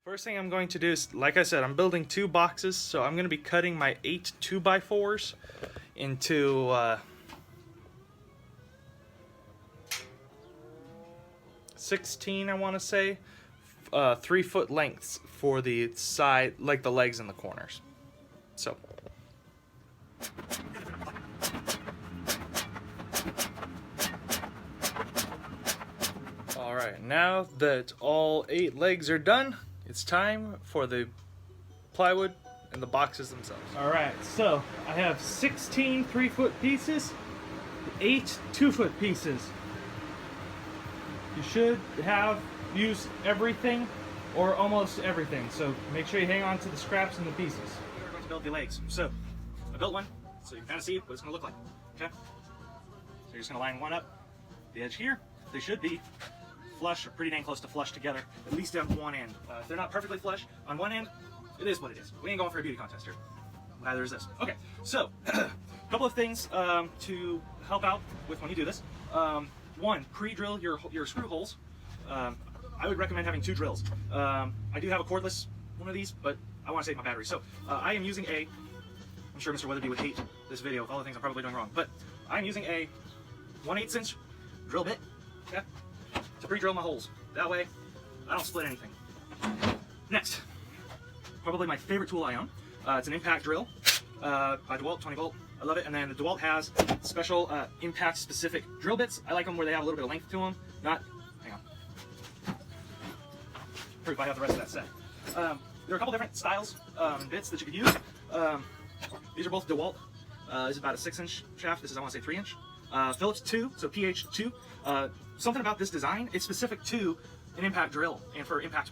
First thing I'm going to do is, like I said, I'm building 2 boxes, so I'm going to be cutting my 8 2x4s into 16, I want to say, 3-foot lengths for the side, like the legs and the corners. So. Alright, now that all 8 legs are done, it's time for the plywood and the boxes themselves. Alright, so I have 16 3-foot pieces, 8 2-foot pieces. You should have used everything or almost everything, so make sure you hang on to the scraps and the pieces. We're going to build the legs. So I built one, so you can kind of see what it's going to look like. Okay? So you're just going to line one up, the edge here. They should be flush or pretty dang close to flush together, at least on one end. If they're not perfectly flush on one end, it is what it is. We ain't going for a beauty contest here. Neither is this. Okay, so a couple of things to help out with when you do this. One, pre-drill your screw holes. I would recommend having 2 drills. I do have a cordless one of these, but I want to save my battery. So I am using I'm sure Mr. Weatherby would hate this video with all the things I'm probably doing wrong, but I'm using a 1/8 inch drill bit, okay, to pre-drill my holes. That way I don't split anything. Next, probably my favorite tool I own. It's an impact drill by DeWalt, 20 volt. I love it. And then the DeWalt has special impact specific drill bits. I like them where they have a little bit of length to them. Hang on. Proof I have the rest of that set. There are a couple different styles and bits that you could use. These are both DeWalt. This is about a 6-inch shaft. This is, I want to say, 3-inch. Phillips 2, so PH2. Something about this design, it's specific to an impact drill. And for impact,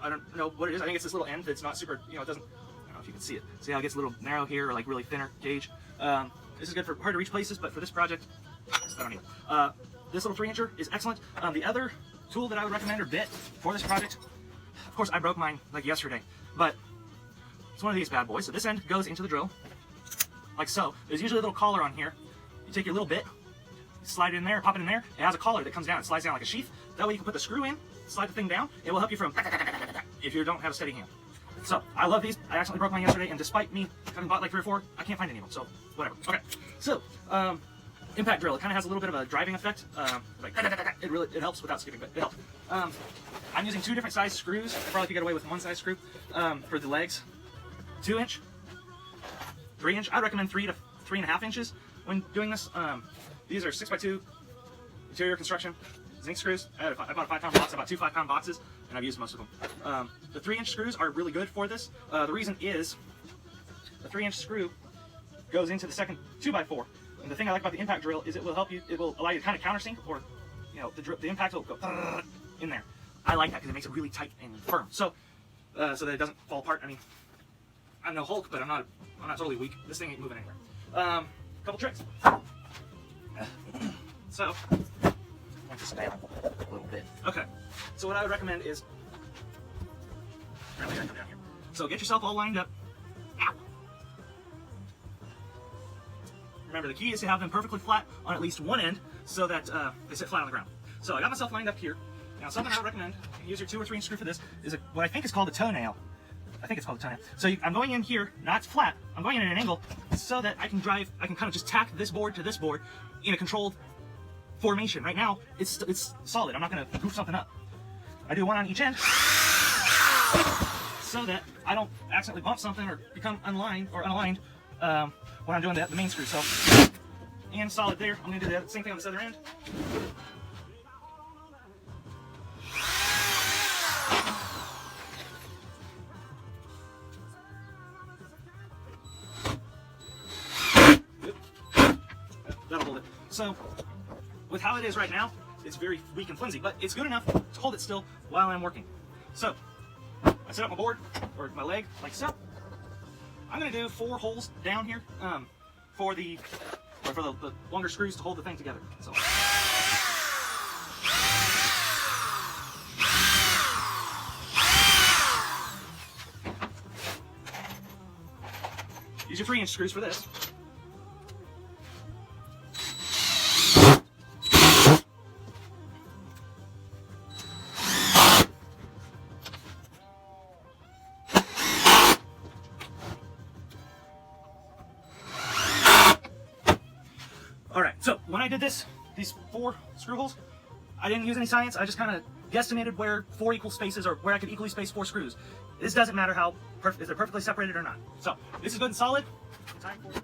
I don't know what it is. I think it's this little end that's not super, it doesn't, I don't know if you can see it. See how it gets a little narrow here, or like really thinner gauge. This is good for hard to reach places, but for this project, I don't need it. This little 3-incher is excellent. The other tool that I would recommend, or bit, for this project, of course I broke mine like yesterday, but it's one of these bad boys. So this end goes into the drill, like so. There's usually a little collar on here. You take your little bit, slide it in there, pop it in there. It has a collar that comes down. It slides down like a sheath. That way you can put the screw in, slide the thing down. It will help you from if you don't have a steady hand. So I love these. I accidentally broke mine yesterday, and despite me having bought like 3 or 4, I can't find any of them. So whatever. Okay. So impact drill. It kind of has a little bit of a driving effect. Like it helps without skipping, but it helps. I'm using 2 different size screws. I probably could get away with 1 size screw for the legs. 2-inch, 3-inch. I'd recommend 3 to 3.5 inches when doing this. These are 6x2 interior construction zinc screws. I bought a 5-pound box. I bought 2 5-pound boxes, and I've used most of them. The 3-inch screws are really good for this. The reason is the 3-inch screw goes into the second 2x4. And the thing I like about the impact drill is it will help you. It will allow you to kind of countersink, or the impact will go in there. I like that because it makes it really tight and firm. So so that it doesn't fall apart. I mean, I'm no Hulk, but I'm not totally weak. This thing ain't moving anywhere. Couple tricks. So, I just down a little bit. Okay. So what I would recommend is, really gotta come down here. So get yourself all lined up. Ow. Remember, the key is to have them perfectly flat on at least one end, so that they sit flat on the ground. So I got myself lined up here. Now, something I would recommend, you can use your 2 or 3-inch screw for this, is what I think is called a toenail. I think it's called a toenail. So I'm going in here, not flat, I'm going in at an angle so that I can kind of just tack this board to this board in a controlled formation. Right now, it's solid. I'm not going to goof something up. I do 1 on each end so that I don't accidentally bump something or become unaligned when I'm doing the main screw. So, and solid there. I'm going to do the same thing on this other end. That'll hold it. So, with how it is right now, it's very weak and flimsy, but it's good enough to hold it still while I'm working. So, I set up my board, or my leg, like so. I'm going to do 4 holes down here for the longer screws to hold the thing together. So. Use your 3-inch screws for this. So when I did this, these 4 screw holes, I didn't use any science. I just kind of guesstimated where 4 equal spaces, or where I could equally space 4 screws. This doesn't matter if they're perfectly separated or not. So this is good and solid. Time for